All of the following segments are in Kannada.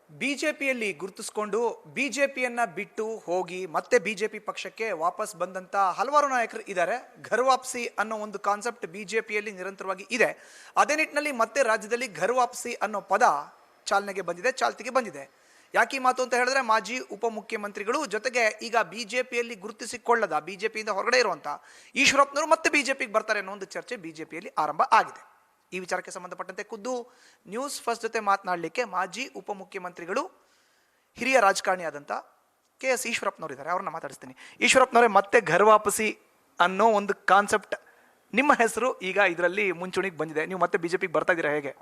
ಬಿಜೆಪಿಯಲ್ಲಿ ಗುರುತಿಸಿಕೊಂಡು ಬಿಜೆಪಿಯನ್ನ ಬಿಟ್ಟು ಹೋಗಿ ಮತ್ತೆ ಬಿಜೆಪಿ ಪಕ್ಷಕ್ಕೆ ವಾಪಸ್ ಬಂದಂತ ಹಲವಾರು ನಾಯಕರು ಇದ್ದಾರೆ. ಘರ್ ವಾಪಸಿ ಅನ್ನೋ ಒಂದು ಕಾನ್ಸೆಪ್ಟ್ ಬಿಜೆಪಿಯಲ್ಲಿ ನಿರಂತರವಾಗಿ ಇದೆ. ಅದೇ ನಿಟ್ಟಿನಲ್ಲಿ ಮತ್ತೆ ರಾಜ್ಯದಲ್ಲಿ ಘರ್ ವಾಪಸಿ ಅನ್ನೋ ಪದ ಚಾಲ್ತಿಗೆ ಬಂದಿದೆ. ಯಾಕೆ ಈ ಮಾತು ಅಂತ ಹೇಳಿದ್ರೆ, ಮಾಜಿ ಉಪಮುಖ್ಯಮಂತ್ರಿಗಳು ಜೊತೆಗೆ ಈಗ ಬಿಜೆಪಿಯಲ್ಲಿ ಗುರುತಿಸಿಕೊಳ್ಳದ ಬಿಜೆಪಿಯಿಂದ ಹೊರಗಡೆ ಇರುವಂತ ಈಶ್ವರಪ್ಪನವರು ಮತ್ತೆ ಬಿಜೆಪಿಗೆ ಬರ್ತಾರೆ ಅನ್ನೋ ಒಂದು ಚರ್ಚೆ ಬಿಜೆಪಿಯಲ್ಲಿ ಆರಂಭ ಆಗಿದೆ. ಈ ವಿಚಾರಕ್ಕೆ ಸಂಬಂಧಪಟ್ಟಂತೆ ಖುದ್ದು ನ್ಯೂಸ್ ಫಸ್ಟ್ ಜೊತೆ ಮಾತನಾಡಲಿಕ್ಕೆ ಮಾಜಿ ಉಪಮುಖ್ಯಮಂತ್ರಿಗಳು ಹಿರಿಯ ರಾಜಕಾರಣಿ ಆದಂಥ KS ಈಶ್ವರಪ್ಪನವರು ಇದ್ದಾರೆ. ಅವ್ರನ್ನ ಮಾತಾಡಿಸ್ತೀನಿ. ಈಶ್ವರಪ್ಪನವರೇ, ಮತ್ತೆ ಘರ್ ವಾಪಸಿ ಅನ್ನೋ ಒಂದು ಕಾನ್ಸೆಪ್ಟ್, ನಿಮ್ಮ ಹೆಸರು ಈಗ ಇದರಲ್ಲಿ ಮುಂಚೂಣಿಗೆ ಬಂದಿದೆ. ನೀವು ಮತ್ತೆ ಬಿಜೆಪಿಗೆ ಬರ್ತಾ ಇದ್ದೀರಾ? ಹೇಗೆ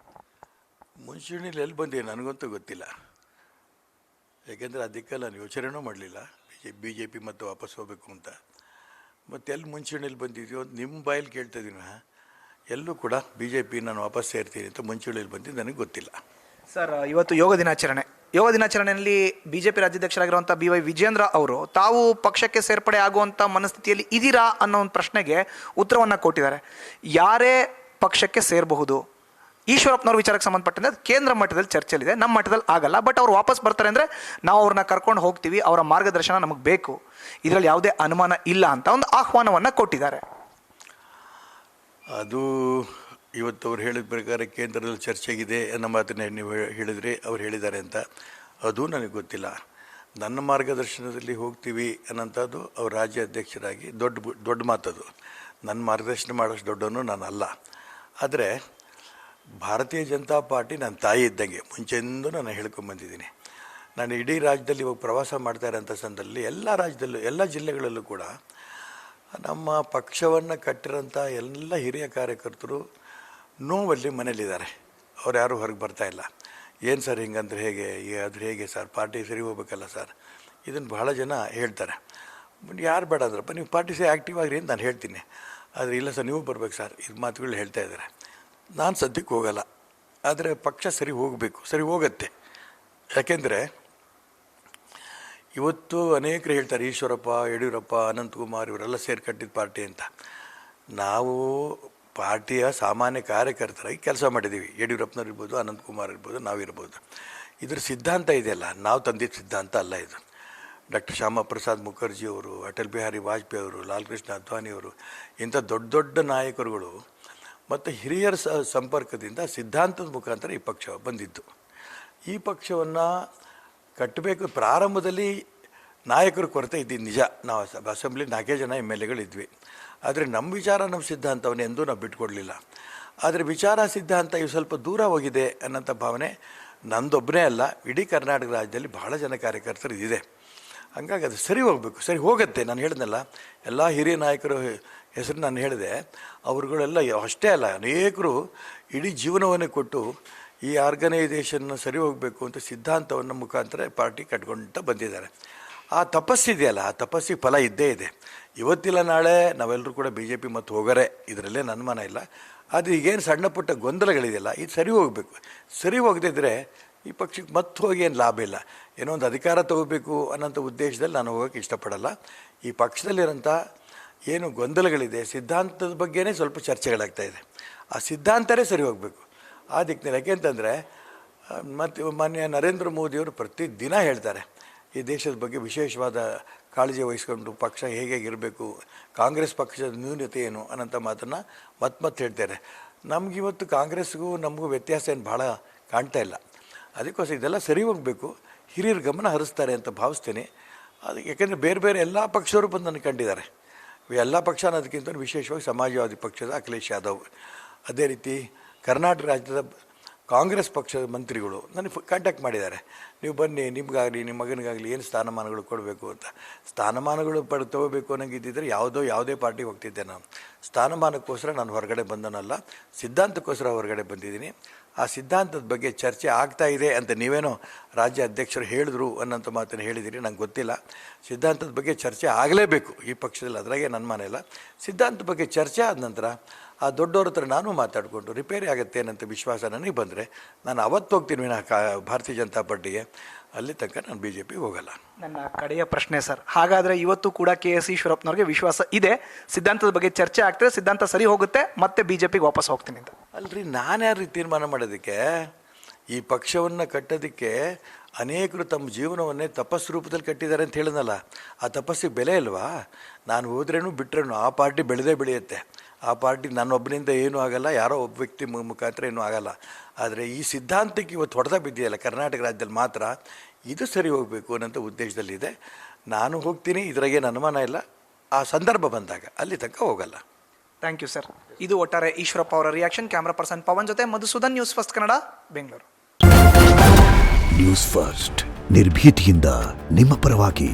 ಮುಂಚೂಣಿಲಿ ಎಲ್ಲಿ ಬಂದಿದೆ ನನಗಂತೂ ಗೊತ್ತಿಲ್ಲ. ಯಾಕೆಂದರೆ ಅದಕ್ಕೆ ನಾನು ಯೋಚನೆನೂ ಮಾಡಲಿಲ್ಲ ಬಿ ಜೆ ಪಿ ಮತ್ತೆ ವಾಪಸ್ ಹೋಗಬೇಕು ಅಂತ. ಮತ್ತು ಎಲ್ಲಿ ಮುಂಚೂಣಿಯಲ್ಲಿ ಬಂದಿದೆಯೋ ನಿಮ್ಮ ಬಾಯಲ್ಲಿ ಕೇಳ್ತಾ ಇದ್ದೀನಿ. ಎಲ್ಲೂ ಕೂಡ ಬಿ ಜೆ ಪಿ ನಾನು ವಾಪಸ್ ಸೇರ್ತೀನಿ ಅಂತ ಮುಂಚೂಣಿಯಲ್ಲಿ ಬಂದಿದ್ದು ನನಗೆ ಗೊತ್ತಿಲ್ಲ. ಸರ್, ಇವತ್ತು ಯೋಗ ದಿನಾಚರಣೆಯಲ್ಲಿ ಬಿಜೆಪಿ ರಾಜ್ಯಾಧ್ಯಕ್ಷರಾಗಿರುವಂಥ BY ವಿಜೇಂದ್ರ ಅವರು ತಾವು ಪಕ್ಷಕ್ಕೆ ಸೇರ್ಪಡೆ ಆಗುವಂಥ ಮನಸ್ಥಿತಿಯಲ್ಲಿ ಇದ್ದೀರಾ ಅನ್ನೋ ಒಂದು ಪ್ರಶ್ನೆಗೆ ಉತ್ತರವನ್ನು ಕೊಟ್ಟಿದ್ದಾರೆ. ಯಾರೇ ಪಕ್ಷಕ್ಕೆ ಸೇರಬಹುದು, ಈಶ್ವರಪ್ಪನವ್ರ ವಿಚಾರಕ್ಕೆ ಸಂಬಂಧಪಟ್ಟಂತೆ ಅದು ಕೇಂದ್ರ ಮಟ್ಟದಲ್ಲಿ ಚರ್ಚೆಯಲ್ಲಿದೆ, ನಮ್ಮ ಮಟ್ಟದಲ್ಲಿ ಆಗಲ್ಲ. ಬಟ್ ಅವ್ರು ವಾಪಸ್ ಬರ್ತಾರೆ ಅಂದರೆ ನಾವು ಅವ್ರನ್ನ ಕರ್ಕೊಂಡು ಹೋಗ್ತೀವಿ, ಅವರ ಮಾರ್ಗದರ್ಶನ ನಮಗೆ ಬೇಕು, ಇದರಲ್ಲಿ ಯಾವುದೇ ಅನುಮಾನ ಇಲ್ಲ ಅಂತ ಒಂದು ಆಹ್ವಾನವನ್ನು ಕೊಟ್ಟಿದ್ದಾರೆ. ಅದು ಇವತ್ತು ಅವ್ರು ಹೇಳಿದ ಪ್ರಕಾರ ಕೇಂದ್ರದಲ್ಲಿ ಚರ್ಚೆಗಿದೆ ಅನ್ನೋ ಮಾತನ್ನ ನೀವು ಹೇಳಿದ್ರಿ, ಅವ್ರು ಹೇಳಿದ್ದಾರೆ ಅಂತ. ಅದು ನನಗೆ ಗೊತ್ತಿಲ್ಲ. ನನ್ನ ಮಾರ್ಗದರ್ಶನದಲ್ಲಿ ಹೋಗ್ತೀವಿ ಅನ್ನೋಂಥದ್ದು ಅವ್ರ ರಾಜ್ಯ ಅಧ್ಯಕ್ಷರಾಗಿ ದೊಡ್ಡ ಮಾತದು. ನನ್ನ ಮಾರ್ಗದರ್ಶನ ಮಾಡೋಷ್ಟು ದೊಡ್ಡವನು ನಾನು ಅಲ್ಲ. ಆದರೆ ಭಾರತೀಯ ಜನತಾ ಪಾರ್ಟಿ ನನ್ನ ತಾಯಿ ಇದ್ದಂಗೆ ಮುಂಚೆಯಿಂದ ನಾನು ಹೇಳ್ಕೊಂಬಂದಿದ್ದೀನಿ. ನಾನು ಇಡೀ ರಾಜ್ಯದಲ್ಲಿ ಇವಾಗ ಪ್ರವಾಸ ಮಾಡ್ತಾ ಇರೋಂಥ ಸಂದರ್ಭದಲ್ಲಿ ಎಲ್ಲ ರಾಜ್ಯದಲ್ಲೂ ಎಲ್ಲ ಜಿಲ್ಲೆಗಳಲ್ಲೂ ಕೂಡ ನಮ್ಮ ಪಕ್ಷವನ್ನು ಕಟ್ಟಿರೋಂಥ ಎಲ್ಲ ಹಿರಿಯ ಕಾರ್ಯಕರ್ತರು ನೋವಲ್ಲಿ ಮನೇಲಿದ್ದಾರೆ. ಅವ್ರು ಯಾರೂ ಹೊರಗೆ ಬರ್ತಾಯಿಲ್ಲ. ಏನು ಸರ್ ಹಿಂಗಂದ್ರೆ ಹೇಗೆ, ಅದ್ರ ಹೇಗೆ ಸರ್, ಪಾರ್ಟಿ ಸರಿ ಹೋಗ್ಬೇಕಲ್ಲ ಸರ್, ಇದನ್ನು ಬಹಳ ಜನ ಹೇಳ್ತಾರೆ. ಯಾರು ಬೇಡ ಅಂದ್ರಪ್ಪ, ನೀವು ಪಾರ್ಟಿ ಸೇ ಆ್ಯಕ್ಟಿವ್ ಆಗಿರಿ ಅಂತ ನಾನು ಹೇಳ್ತೀನಿ. ಆದರೆ ಇಲ್ಲ ಸರ್, ನೀವು ಬರ್ಬೇಕು ಸರ್, ಇದು ಮಾತುಗಳು ಹೇಳ್ತಾ ಇದ್ದಾರೆ. ನಾನು ಸದ್ಯಕ್ಕೆ ಹೋಗಲ್ಲ. ಆದರೆ ಪಕ್ಷ ಸರಿ ಹೋಗಬೇಕು, ಸರಿ ಹೋಗುತ್ತೆ. ಯಾಕೆಂದರೆ ಇವತ್ತು ಅನೇಕರು ಹೇಳ್ತಾರೆ ಈಶ್ವರಪ್ಪ, ಯಡಿಯೂರಪ್ಪ, ಅನಂತಕುಮಾರ್ ಇವರೆಲ್ಲ ಸೇರಿ ಕಟ್ಟಿದ ಪಾರ್ಟಿ ಅಂತ. ನಾವು ಪಾರ್ಟಿಯ ಸಾಮಾನ್ಯ ಕಾರ್ಯಕರ್ತರಾಗಿ ಕೆಲಸ ಮಾಡಿದ್ದೀವಿ. ಯಡಿಯೂರಪ್ಪನವ್ರು ಇರ್ಬೋದು, ಅನಂತಕುಮಾರ್ ಇರ್ಬೋದು, ನಾವಿರ್ಬೋದು. ಇದ್ರ ಸಿದ್ಧಾಂತ ಇದೆಯಲ್ಲ, ನಾವು ತಂದಿದ್ದ ಸಿದ್ಧಾಂತ ಅಲ್ಲ ಇದು. ಡಾಕ್ಟರ್ ಶ್ಯಾಮ ಪ್ರಸಾದ್ ಮುಖರ್ಜಿಯವರು, ಅಟಲ್ ಬಿಹಾರಿ ವಾಜಪೇಯಿ ಅವರು, ಲಾಲ್ ಕೃಷ್ಣ ಅದ್ವಾನಿಯವರು, ಇಂಥ ದೊಡ್ಡ ದೊಡ್ಡ ನಾಯಕರುಗಳು ಮತ್ತು ಹಿರಿಯರ ಸಂಪರ್ಕದಿಂದ ಸಿದ್ಧಾಂತದ ಮುಖಾಂತರ ಈ ಪಕ್ಷ ಬಂದಿದ್ದು. ಈ ಪಕ್ಷವನ್ನು ಕಟ್ಟಬೇಕು. ಪ್ರಾರಂಭದಲ್ಲಿ ನಾಯಕರ ಕೊರತೆ ಇದ್ದಿದ್ದು ನಿಜ. ನಾವು ಅಸೆಂಬ್ಲಿ 4 ಜನ MLA ಗಳಿದ್ವಿ. ಆದರೆ ನಮ್ಮ ವಿಚಾರ, ನಮ್ಮ ಸಿದ್ಧಾಂತವನ್ನು ಎಂದೂ ನಾವು ಬಿಟ್ಕೊಡ್ಲಿಲ್ಲ. ಆದರೆ ವಿಚಾರ ಸಿದ್ಧಾಂತ ಇವು ಸ್ವಲ್ಪ ದೂರ ಹೋಗಿದೆ ಅನ್ನೋಂಥ ಭಾವನೆ ನಂದೊಬ್ಬನೇ ಅಲ್ಲ, ಇಡೀ ಕರ್ನಾಟಕ ರಾಜ್ಯದಲ್ಲಿ ಬಹಳ ಜನ ಕಾರ್ಯಕರ್ತರು ಇದಿದೆ. ಹಂಗಾಗಿ ಅದು ಸರಿ ಹೋಗಬೇಕು, ಸರಿ ಹೋಗುತ್ತೆ. ನಾನು ಹೇಳಿದ್ನಲ್ಲ, ಎಲ್ಲ ಹಿರಿಯ ನಾಯಕರು ಹೆಸರು ನಾನು ಹೇಳಿದೆ. ಅವರುಗಳೆಲ್ಲ ಅಷ್ಟೇ ಅಲ್ಲ, ಅನೇಕರು ಇಡೀ ಜೀವನವನ್ನೇ ಕೊಟ್ಟು ಈ ಆರ್ಗನೈಸೇಷನ್ನ ಸರಿ ಹೋಗಬೇಕು ಅಂತ ಸಿದ್ಧಾಂತವನ್ನು ಮುಖಾಂತರ ಪಾರ್ಟಿ ಕಟ್ಕೊಂತ ಬಂದಿದ್ದಾರೆ. ಆ ತಪಸ್ಸಿದೆಯಲ್ಲ, ಆ ತಪಸ್ಸಿಗೆ ಫಲ ಇದ್ದೇ ಇದೆ. ಇವತ್ತಿಲ್ಲ ನಾಳೆ ನಾವೆಲ್ಲರೂ ಕೂಡ BJP ಮತ್ತು ಹೋಗರೆ, ಇದರಲ್ಲೇ ಅನುಮಾನ ಇಲ್ಲ. ಆದರೆ ಈಗೇನು ಸಣ್ಣ ಪುಟ್ಟ ಗೊಂದಲಗಳಿದೆಯಲ್ಲ, ಇದು ಸರಿ ಹೋಗಬೇಕು. ಸರಿ ಹೋಗದಿದ್ದರೆ ಈ ಪಕ್ಷಕ್ಕೆ ಮತ್ತೆ ಹೋಗಿ ಏನು ಲಾಭ ಇಲ್ಲ. ಏನೋ ಒಂದು ಅಧಿಕಾರ ತಗೋಬೇಕು ಅನ್ನೋಂಥ ಉದ್ದೇಶದಲ್ಲಿ ನಾನು ಹೋಗೋಕ್ಕೆ ಇಷ್ಟಪಡಲ್ಲ. ಈ ಪಕ್ಷದಲ್ಲಿರೋಂಥ ಏನು ಗೊಂದಲಗಳಿದೆ, ಸಿದ್ಧಾಂತದ ಬಗ್ಗೆನೇ ಸ್ವಲ್ಪ ಚರ್ಚೆಗಳಾಗ್ತಾಯಿದೆ. ಆ ಸಿದ್ಧಾಂತನೇ ಸರಿ ಹೋಗಬೇಕು ಆ ದಿಕ್ಕಿನಲ್ಲಿ. ಯಾಕೆಂತಂದರೆ ಮತ್ತು ಮಾನ್ಯ ನರೇಂದ್ರ ಮೋದಿಯವರು ಪ್ರತಿದಿನ ಹೇಳ್ತಾರೆ ಈ ದೇಶದ ಬಗ್ಗೆ ವಿಶೇಷವಾದ ಕಾಳಜಿ ವಹಿಸ್ಕೊಂಡು ಪಕ್ಷ ಹೇಗಿರಬೇಕು, ಕಾಂಗ್ರೆಸ್ ಪಕ್ಷದ ನ್ಯೂನತೆ ಏನು ಅನ್ನೋಂಥ ಮಾತನ್ನು ಮತ್ತೆ ಹೇಳ್ತಾರೆ. ನಮಗಿವತ್ತು ಕಾಂಗ್ರೆಸ್ಗೂ ನಮಗೂ ವ್ಯತ್ಯಾಸ ಏನು ಭಾಳ ಕಾಣ್ತಾ ಇಲ್ಲ. ಅದಕ್ಕೋಸ್ಕರ ಇದೆಲ್ಲ ಸರಿ ಹೋಗಬೇಕು, ಹಿರಿಯರ ಗಮನ ಹರಿಸ್ತಾರೆ ಅಂತ ಭಾವಿಸ್ತೇನೆ. ಅದಕ್ಕೆ ಯಾಕೆಂದರೆ ಬೇರೆ ಬೇರೆ ಎಲ್ಲ ಪಕ್ಷದವರು ಬಂದು ನನಗೆ ಕಂಡಿದ್ದಾರೆ. ಎಲ್ಲ ಪಕ್ಷ ಅನ್ನೋದಕ್ಕಿಂತ ವಿಶೇಷವಾಗಿ ಸಮಾಜವಾದಿ ಪಕ್ಷದ ಅಖಿಲೇಶ್ ಯಾದವ್, ಅದೇ ರೀತಿ ಕರ್ನಾಟಕ ರಾಜ್ಯದ ಕಾಂಗ್ರೆಸ್ ಪಕ್ಷದ ಮಂತ್ರಿಗಳು ನನಗೆ ಕಾಂಟ್ಯಾಕ್ಟ್ ಮಾಡಿದ್ದಾರೆ. ನೀವು ಬನ್ನಿ, ನಿಮಗಾಗಲಿ ನಿಮ್ಮ ಮಗನಿಗಾಗಲಿ ಏನು ಸ್ಥಾನಮಾನಗಳು ಕೊಡಬೇಕು ಅಂತ. ಸ್ಥಾನಮಾನಗಳು ತೊಗೋಬೇಕು ಅನ್ನೋಂಗಿದ್ದಿದ್ದರೆ ಯಾವುದೇ ಪಾರ್ಟಿಗೆ ಹೋಗ್ತಿದ್ದೆ. ನಾನು ಸ್ಥಾನಮಾನಕ್ಕೋಸ್ಕರ ನಾನು ಹೊರಗಡೆ ಬಂದನಲ್ಲ, ಸಿದ್ಧಾಂತಕ್ಕೋಸ್ಕರ ಹೊರಗಡೆ ಬಂದಿದ್ದೀನಿ. ಆ ಸಿದ್ಧಾಂತದ ಬಗ್ಗೆ ಚರ್ಚೆ ಆಗ್ತಾ ಇದೆ ಅಂತ ನೀವೇನೋ ರಾಜ್ಯ ಅಧ್ಯಕ್ಷರು ಹೇಳಿದ್ರು ಅನ್ನೋಂಥ ಮಾತನ್ನು ಹೇಳಿದ್ದೀರಿ, ನಂಗೆ ಗೊತ್ತಿಲ್ಲ. ಸಿದ್ಧಾಂತದ ಬಗ್ಗೆ ಚರ್ಚೆ ಆಗಲೇಬೇಕು ಈ ಪಕ್ಷದಲ್ಲಿ, ಅದ್ರಾಗೆ ನನ್ನ ಮನೆ ಇಲ್ಲ. ಸಿದ್ಧಾಂತದ ಬಗ್ಗೆ ಚರ್ಚೆ ಆದ ನಂತರ ಆ ದೊಡ್ಡವ್ರ ಹತ್ರ ನಾನು ಮಾತಾಡಿಕೊಂಡು ರಿಪೇರಿ ಆಗುತ್ತೆ ಅನ್ನೋಂಥ ವಿಶ್ವಾಸ ನನಗೆ ಬಂದರೆ ನಾನು ಅವತ್ತು ಹೋಗ್ತೀನಿ ಭಾರತೀಯ ಜನತಾ ಪಾರ್ಟಿಗೆ. ಅಲ್ಲಿ ತನಕ ನಾನು BJP ಹೋಗಲ್ಲ. ನನ್ನ ಕಡೆಯ ಪ್ರಶ್ನೆ ಸರ್, ಹಾಗಾದರೆ ಇವತ್ತು ಕೂಡ KS ಈಶ್ವರಪ್ಪನವ್ರಿಗೆ ವಿಶ್ವಾಸ ಇದೆ, ಸಿದ್ಧಾಂತದ ಬಗ್ಗೆ ಚರ್ಚೆ ಆಗ್ತದೆ, ಸಿದ್ಧಾಂತ ಸರಿ ಹೋಗುತ್ತೆ, ಮತ್ತೆ BJPಗೆ ವಾಪಸ್ ಹೋಗ್ತೀನಿ ಅಂತ? ಅಲ್ರಿ, ನಾನು ಯಾರು ತೀರ್ಮಾನ ಮಾಡೋದಕ್ಕೆ? ಈ ಪಕ್ಷವನ್ನು ಕಟ್ಟೋದಕ್ಕೆ ಅನೇಕರು ತಮ್ಮ ಜೀವನವನ್ನೇ ತಪಸ್ಸು ರೂಪದಲ್ಲಿ ಕಟ್ಟಿದ್ದಾರೆ ಅಂತ ಹೇಳಿದ್ನಲ್ಲ, ಆ ತಪಸ್ಸಿಗೆ ಬೆಲೆ ಇಲ್ವಾ? ನಾನು ಹೋದ್ರೇನು ಬಿಟ್ರೇನು ಆ ಪಾರ್ಟಿ ಬೆಳೆದೇ ಬೆಳೆಯುತ್ತೆ. ಆ ಪಾರ್ಟಿ ನನ್ನೊಬ್ಬನಿಂದ ಏನೂ ಆಗಲ್ಲ, ಯಾರೋ ಒಬ್ಬ ವ್ಯಕ್ತಿ ಮುಖಾಂತರ ಏನೂ ಆಗಲ್ಲ. ಆದರೆ ಈ ಸಿದ್ಧಾಂತಕ್ಕೆ ಇವತ್ತು ಹೊಡೆದ ಬಿದ್ದಿದೆಯಲ್ಲ ಕರ್ನಾಟಕ ರಾಜ್ಯದಲ್ಲಿ ಮಾತ್ರ, ಇದು ಸರಿ ಹೋಗಬೇಕು ಅನ್ನೋಂಥ ಉದ್ದೇಶದಲ್ಲಿದೆ. ನಾನು ಹೋಗ್ತೀನಿ, ಇದ್ರಾಗೇನು ಅನುಮಾನ ಇಲ್ಲ. ಆ ಸಂದರ್ಭ ಬಂದಾಗ ಅಲ್ಲಿ ತನಕ ಹೋಗಲ್ಲ. Thank you sir. ಇದು ಒಟ್ಟಾರೆ ಈಶ್ವರಪ್ಪ ಅವರ ರಿಯಾಕ್ಷನ್. ಕ್ಯಾಮ್ರಾ ಪರ್ಸನ್ ಪವನ್ ಜೊತೆ Madhusudan, news first Kannada, Bengaluru. News first ನಿರ್ಭೀತಿಯಿಂದ ನಿಮ್ಮ ಪರವಾಗಿ.